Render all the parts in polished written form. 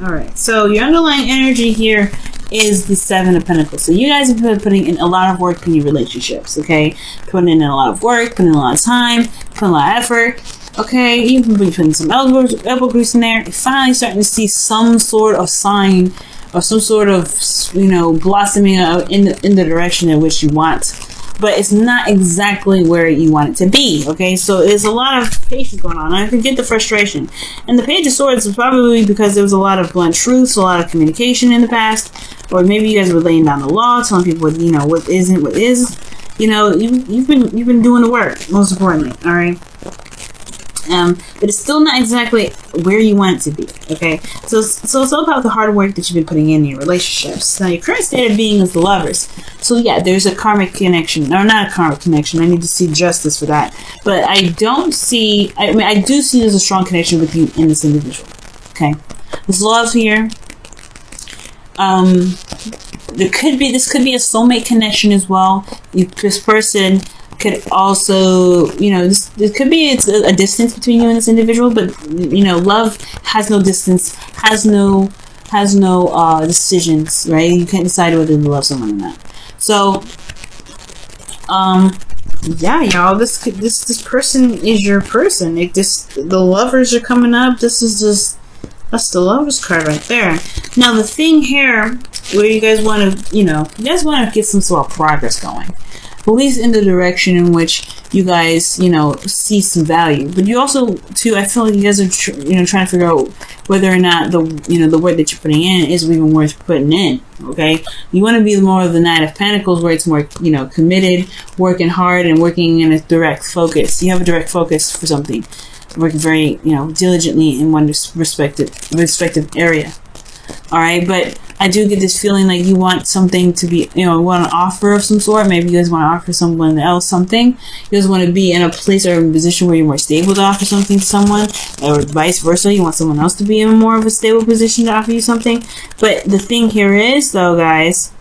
All right. So your underlying energy here is the Seven of Pentacles. So you guys have been putting in a lot of work in your relationships, okay? Putting in a lot of work, putting in a lot of time, putting a lot of effort, okay? You've been putting some elbow grease in there. You're finally starting to see some sort of sign or some sort of, blossoming in the direction in which you want. But it's not exactly where you want it to be, okay? So there's a lot of patience going on. I can get the frustration. And the Page of Swords is probably because there was a lot of blunt truths, a lot of communication in the past. Or maybe you guys were laying down the law, telling people what isn't, what is. You've been doing the work, most importantly, all right? But it's still not exactly where you want it to be, okay? So it's all about the hard work that you've been putting in your relationships. Now, your current state of being is the Lovers. So, yeah, there's a karmic connection. Or not a karmic connection. I need to see justice for that. But I do see there's a strong connection with you in this individual, okay? There's love here. This could be a soulmate connection as well. This person could also, it could be it's a distance between you and this individual, but love has no distance, has no decisions, right? You can't decide whether to love someone or not. So, yeah, y'all, this person is your person. The Lovers are coming up. That's the Lovers card right there. Now the thing here, where you guys want to, get some sort of progress going. At least in the direction in which you guys, see some value. But you also, too, I feel like you guys are, trying to figure out whether or not the work that you're putting in is even worth putting in. Okay, you want to be more of the Knight of Pentacles, where it's more, committed, working hard, and working in a direct focus. You have a direct focus for something, working very, diligently in one respective area. All right, but I do get this feeling like you want something to be, want an offer of some sort. Maybe you guys want to offer someone else something. You guys want to be in a place or a position where you're more stable to offer something to someone, or vice versa. You want someone else to be in more of a stable position to offer you something. But the thing here is, though, guys,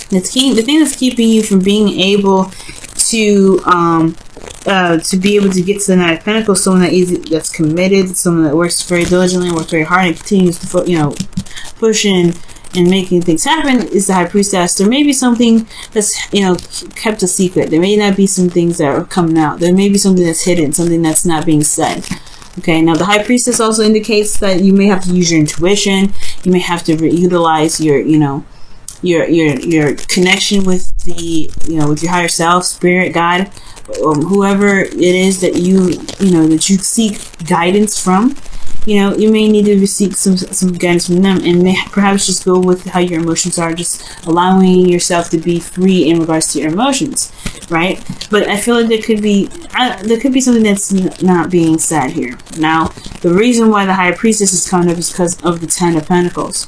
the thing that's keeping you from being able to be able to get to the Knight of Pentacles, someone that's committed, someone that works very diligently and works very hard and continues to, push in and making things happen, is the High Priestess. There may be something that's, kept a secret. There may not be some things that are coming out. There may be something that's hidden, something that's not being said. Okay, now the High Priestess also indicates that you may have to use your intuition. You may have to utilize your connection with with your higher self, spirit, God, whoever it is that that you seek guidance from. You may need to seek some guidance from them, and perhaps just go with how your emotions are, just allowing yourself to be free in regards to your emotions, right? But I feel like there could be something that's not being said here. Now, the reason why the High Priestess is coming up is because of the Ten of Pentacles.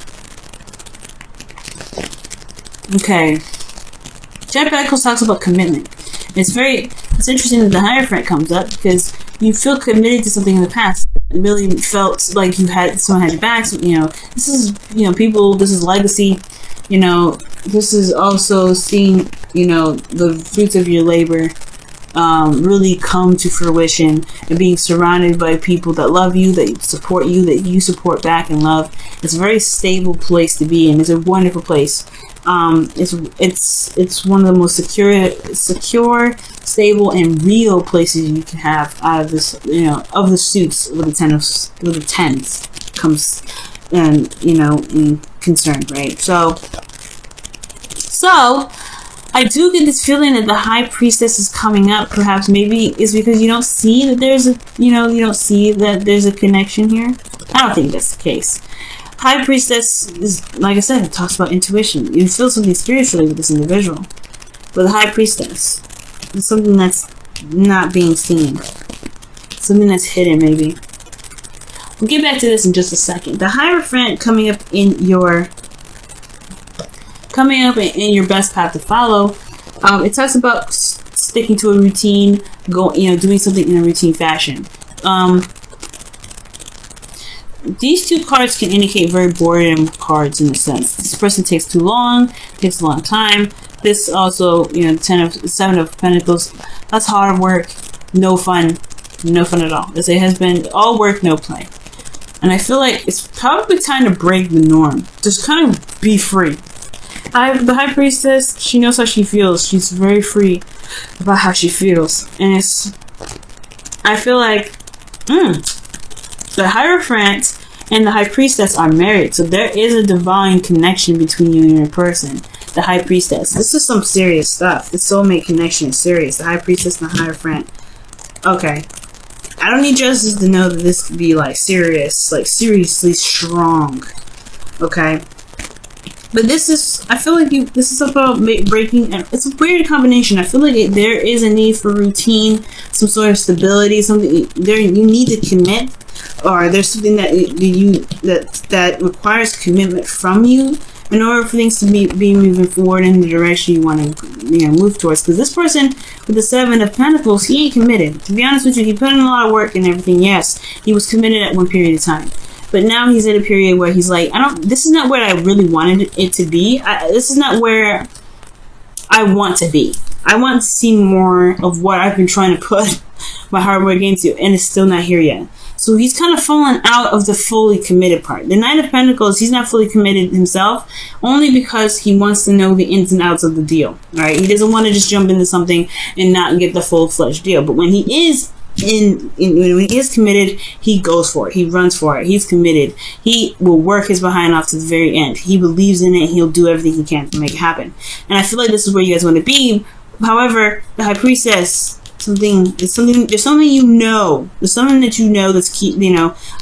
Okay. Ten of Pentacles talks about commitment. It's interesting that the Hierophant comes up, because you feel committed to something in the past. It really felt like someone had your back. So, this is, people, this is legacy. This is also seeing, the fruits of your labor really come to fruition, and being surrounded by people that love you, that support you, that you support back and love. It's a very stable place to be in. It's a wonderful place. It's one of the most secure, stable, and real places you can have out of this, of the suits with the tens comes, and in concern, right? So I do get this feeling that the High Priestess is coming up. Perhaps maybe it's because you don't see that there's a connection here. I don't think that's the case. High Priestess is, like I said, it talks about intuition. You feel something spiritually with this individual. But the High Priestess is something that's not being seen. Something that's hidden, maybe. We'll get back to this in just a second. The Hierophant coming up in your best path to follow. It talks about sticking to a routine, doing something in a routine fashion. These two cards can indicate very boredom cards in a sense. This person takes too long, takes a long time. This also, Seven of Pentacles, that's hard work, no fun at all. As it has been all work, no play. And I feel like it's probably time to break the norm. Just kind of be free. The High Priestess, she knows how she feels. She's very free about how she feels. And I feel like the Hierophant and the High Priestess are married. So there is a divine connection between you and your person. The High Priestess. This is some serious stuff. The soulmate connection is serious. The High Priestess and the Hierophant. Okay. I don't need justice to know that this could be like serious, like seriously strong. Okay. But this is, I feel like this is about breaking, it's a weird combination. I feel like there is a need for routine, some sort of stability, something there you need to commit, or there's something that requires commitment from you in order for things to be moving forward in the direction you want to move towards. Because this person with the Seven of Pentacles, he ain't committed. To be honest with you, he put in a lot of work and everything. Yes, he was committed at one period of time. But now he's at a period where he's like, this is not where I really wanted it to be. This is not where I want to be. I want to see more of what I've been trying to put my hard work into, and it's still not here yet. So he's kind of fallen out of the fully committed part. The Knight of Pentacles, he's not fully committed himself, only because he wants to know the ins and outs of the deal, right? He doesn't want to just jump into something and not get the full-fledged deal. But when he is when he is committed, he goes for it. He runs for it. He's committed. He will work his behind off to the very end. He believes in it. He'll do everything he can to make it happen. And I feel like this is where you guys want to be. However, the High Priestess, there's something you know. There's something that you know that's key,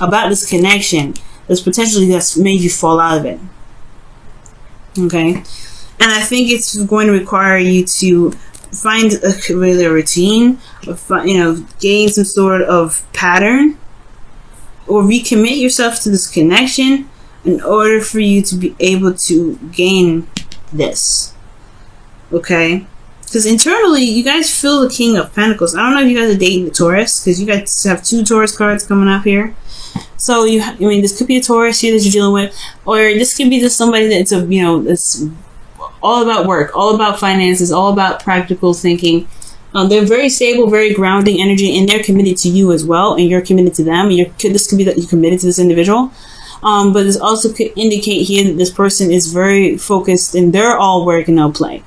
about this connection that's made you fall out of it. Okay, and I think it's going to require you to find a routine, or gain some sort of pattern, or recommit yourself to this connection in order for you to be able to gain this. Okay, because internally you guys feel the King of Pentacles. I don't know if you guys are dating the Taurus, because you guys have 2 Taurus cards coming up here. So this could be a Taurus here that you're dealing with, or this could be just somebody that's that's all about work, all about finances, all about practical thinking. They're very stable, very grounding energy, and they're committed to you as well, and you're committed to them. This could be that you're committed to this individual. But this also could indicate here that this person is very focused, and they're all work and no play.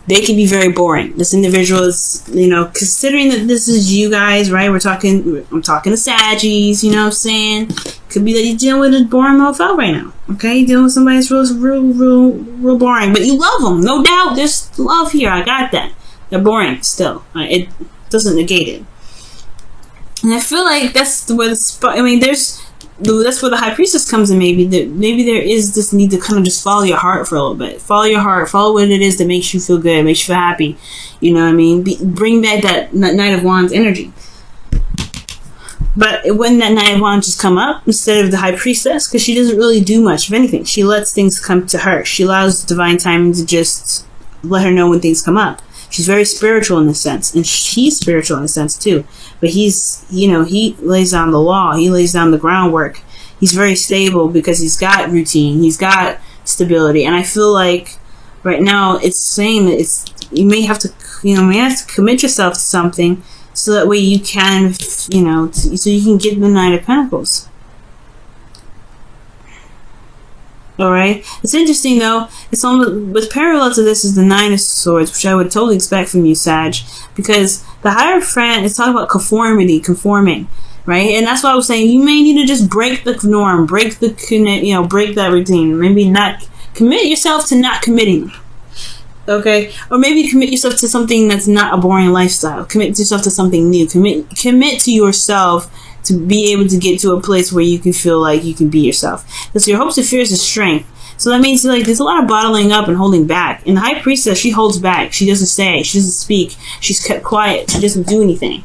They can be very boring. This individual is, considering that this is you guys, right? I'm talking to Saggies, you know what I'm saying? Could be that you're dealing with a boring mofo right now, okay? You're dealing with somebody that's real boring, but you love them, no doubt. There's love here. I got that. They're boring still. It doesn't negate it. And I feel like that's where that's where the High Priestess comes in. Maybe there is this need to kind of just follow your heart for a little bit. Follow your heart. Follow what it is that makes you feel good, makes you feel happy. You know what I mean? Bring back that Knight of Wands energy. But when that Knight of Wands just come up instead of the High Priestess, because she doesn't really do much of anything. She lets things come to her. She allows divine timing to just let her know when things come up. She's very spiritual in this sense, and she's spiritual in a sense too. But he lays down the law. He lays down the groundwork. He's very stable because he's got routine. He's got stability. And I feel like right now it's saying that you may have to commit yourself to something so that way you can, so you can get the Knight of Pentacles. Alright, it's interesting though. It's with parallel to this is the Nine of Swords, which I would totally expect from you, Sag, because the Hierophant is talking about conforming, right? And that's why I was saying you may need to just break the norm, break that routine. Maybe not commit yourself to not committing, okay? Or maybe commit yourself to something that's not a boring lifestyle. Commit yourself to something new. Commit to yourself to be able to get to a place where you can feel like you can be yourself. Because your hopes and fears is strength. So that means there's a lot of bottling up and holding back. And the High Priestess, she holds back. She doesn't say. She doesn't speak. She's kept quiet. She doesn't do anything.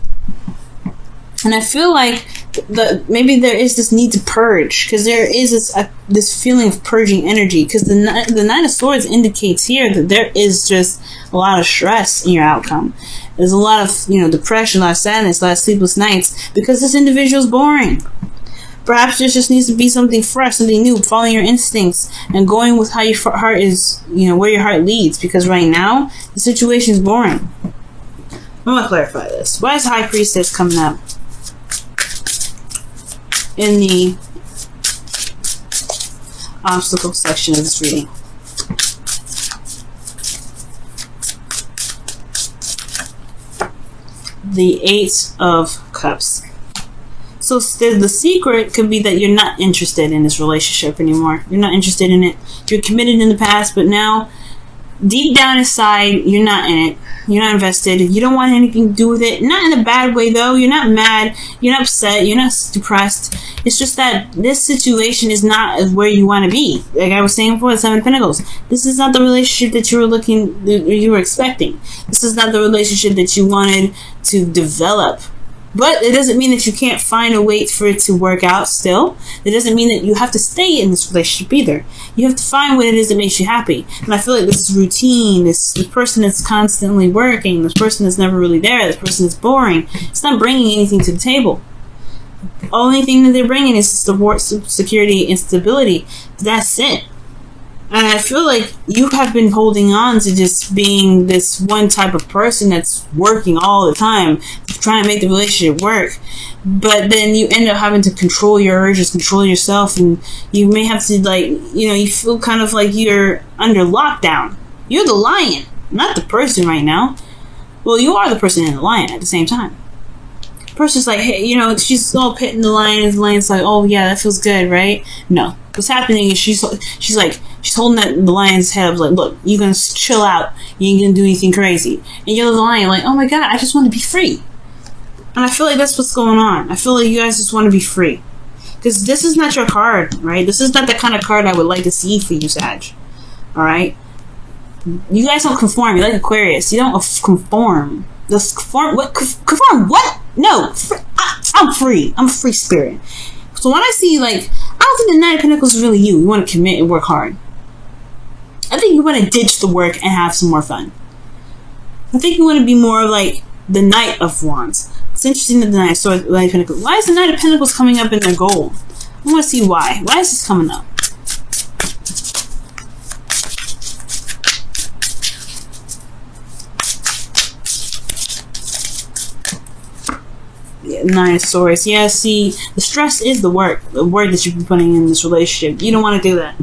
And I feel like maybe there is this need to purge, because there is this feeling of purging energy. Because the Nine of Swords indicates here that there is just a lot of stress in your outcome. There's a lot of depression, a lot of sadness, a lot of sleepless nights because this individual is boring. Perhaps there just needs to be something fresh, something new, following your instincts and going with how your heart is, where your heart leads. Because right now the situation is boring. I'm gonna clarify this. Why is High Priestess coming up? in the obstacle section of this reading. The Eight of Cups. So the secret could be that you're not interested in this relationship anymore. You're not interested in it. You're committed in the past, but now, deep down inside, you're not in it. You're not invested. You don't want anything to do with it. Not in a bad way, though. You're not mad. You're not upset. You're not depressed. It's just that this situation is not where you want to be. Like I was saying before, the Seven of Pentacles. This is not the relationship that you were expecting. This is not the relationship that you wanted to develop. But it doesn't mean that you can't find a way for it to work out still. It doesn't mean that you have to stay in this relationship either. You have to find what it is that makes you happy. And I feel like this is routine. This person that's constantly working. This person that's never really there. This person that's boring. It's not bringing anything to the table. The only thing that they're bringing is support, security, and stability. That's it. And I feel like you have been holding on to just being this one type of person that's working all the time, trying to make the relationship work. But then you end up having to control your urges, control yourself, and you may have to, like, you feel kind of like you're under lockdown. You're the lion, not the person right now. Well, you are the person and the lion at the same time. The person's like, hey, she's all petting the lion, and the lion's like, oh yeah, that feels good, right? No. What's happening is she's holding the lion's head up, like, look, you're gonna chill out, you ain't gonna do anything crazy. And you're the lion, like, oh my god, I just want to be free. And I feel like that's what's going on. I feel like you guys just want to be free. Because this is not your card, right? This is not the kind of card I would like to see for you, Sag. Alright? You guys don't conform. You're like Aquarius. You don't conform. Conform what? No. I'm free. I'm a free spirit. So when I see, like, I don't think the Nine of Pentacles is really you. You want to commit and work hard. I think you want to ditch the work and have some more fun. I think you want to be more like the Knight of Wands. It's interesting that the Nine of Pentacles. Why is the Knight of Pentacles coming up in their goal? I want to see why. Why is this coming up? Nine of Swords. Yeah, see, the stress is the work that you've been putting in this relationship. You don't want to do that.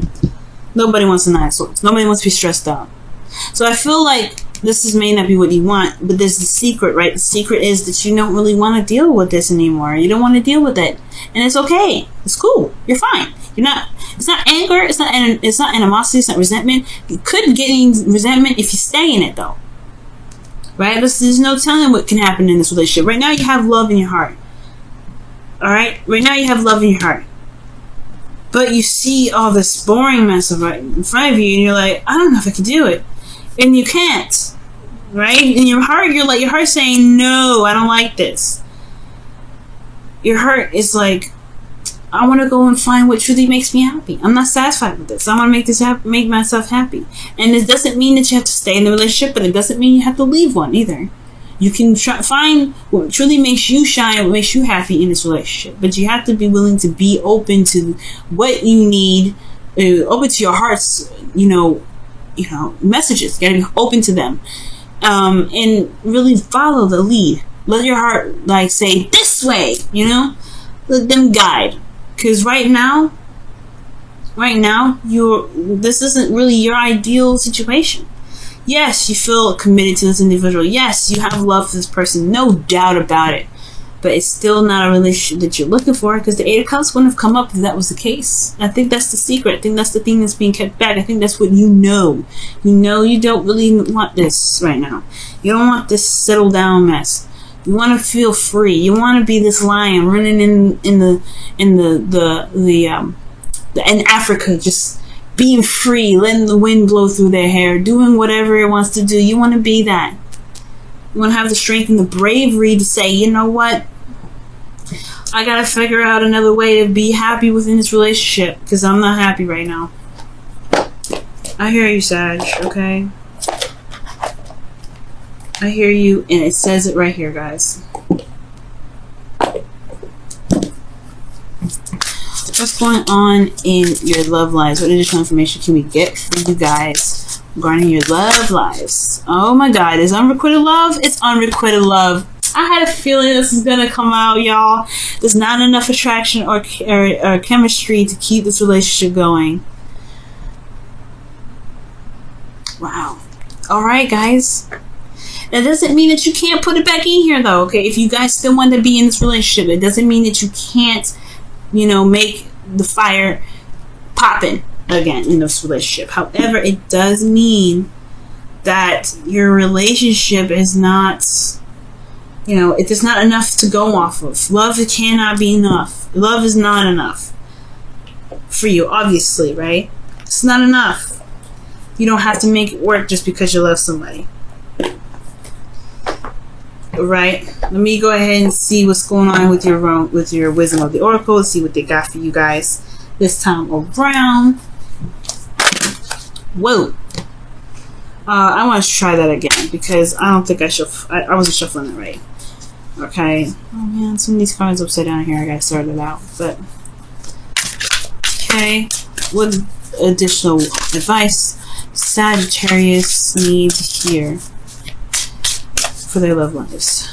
Nobody wants a Nine of Swords. Nobody wants to be stressed out. So I feel like this may not be what you want, but there's the secret, right? The secret is that you don't really want to deal with this anymore. You don't want to deal with it, and it's okay. It's cool. You're fine. You're not. It's not anger. It's not animosity. It's not resentment. You could get resentment if you stay in it, though. Right? There's no telling what can happen in this relationship. Right now, you have love in your heart. Alright? Right now, you have love in your heart. But you see all this boring mess right in front of you, and you're like, I don't know if I can do it. And you can't. Right? In your heart, your heart's saying, no, I don't like this. Your heart is like, I want to go and find what truly makes me happy. I'm not satisfied with this. I want to make myself happy. And it doesn't mean that you have to stay in the relationship, but it doesn't mean you have to leave one either. You can find what truly makes you shine, what makes you happy in this relationship. But you have to be willing to be open to what you need, open to your heart's, messages. You gotta be open to them. And really follow the lead. Let your heart, say, this way, Let them guide. Because right now, this isn't really your ideal situation. Yes, you feel committed to this individual. Yes, you have love for this person. No doubt about it. But it's still not a relationship that you're looking for, because the Eight of Cups wouldn't have come up if that was the case. I think that's the secret. I think that's the thing that's being kept back. I think that's what you know. You don't really want this right now. You don't want this settle down mess. You want to feel free. You want to be this lion running in Africa, just being free, letting the wind blow through their hair, doing whatever it wants to do. You want to be that. You want to have the strength and the bravery to say, you know what? I got to figure out another way to be happy within this relationship, because I'm not happy right now. I hear you, Sag, okay? I hear you, and it says it right here, guys. What's going on in your love lives? What additional information can we get for you guys regarding your love lives? Oh my God, is unrequited love? It's unrequited love. I had a feeling this is gonna come out, y'all. There's not enough attraction or chemistry to keep this relationship going. Wow. Alright, guys. That doesn't mean that you can't put it back in here, though, okay? If you guys still want to be in this relationship, it doesn't mean that you can't, you know, make the fire popping again in this relationship. However, it does mean that your relationship is not, you know, it is not enough to go off of. Love cannot be enough. Love is not enough for you, obviously, right? It's not enough. You don't have to make it work just because you love somebody. Right? Let me go ahead and see what's going on with your wisdom of the oracle. Let's see what they got for you guys this time around. Whoa. I want to try that again because I don't think I wasn't shuffling it right. Okay. Oh man, some of these cards upside down here. I gotta sort it out. But okay. What additional advice Sagittarius need to hear for their love lives?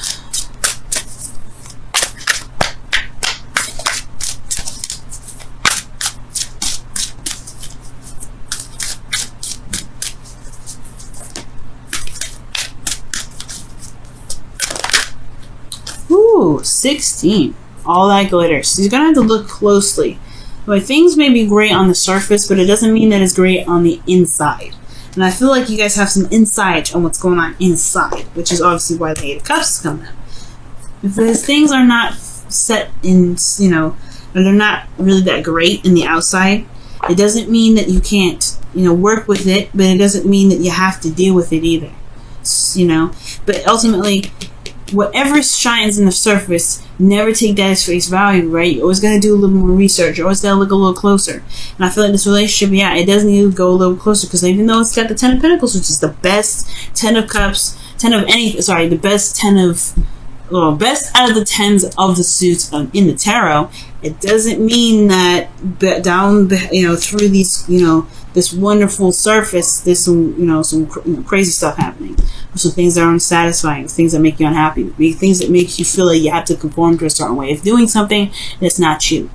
Ooh, 16. All that glitters. So you're gonna have to look closely. Like, things may be great on the surface, but it doesn't mean that it's great on the inside. And I feel like you guys have some insight on what's going on inside, which is obviously why the Eight of Cups is coming up. If those things are not set in, you know, or they're not really that great in the outside, it doesn't mean that you can't, you know, work with it, but it doesn't mean that you have to deal with it either. You know, but ultimately, whatever shines in the surface, never take that as face value, right? You're always going to do a little more research. You're always going to look a little closer. And I feel like this relationship, yeah, it does need to go a little closer, because even though it's got the 10 of Pentacles, which is the best 10 of Cups, the best 10 of, well, best out of the 10s of the suits in the tarot, it doesn't mean that down, you know, through these, you know, this wonderful surface, there's some, you know, some crazy stuff happening. Some things that are unsatisfying, things that make you unhappy, things that make you feel like you have to conform to a certain way of doing something that's not you.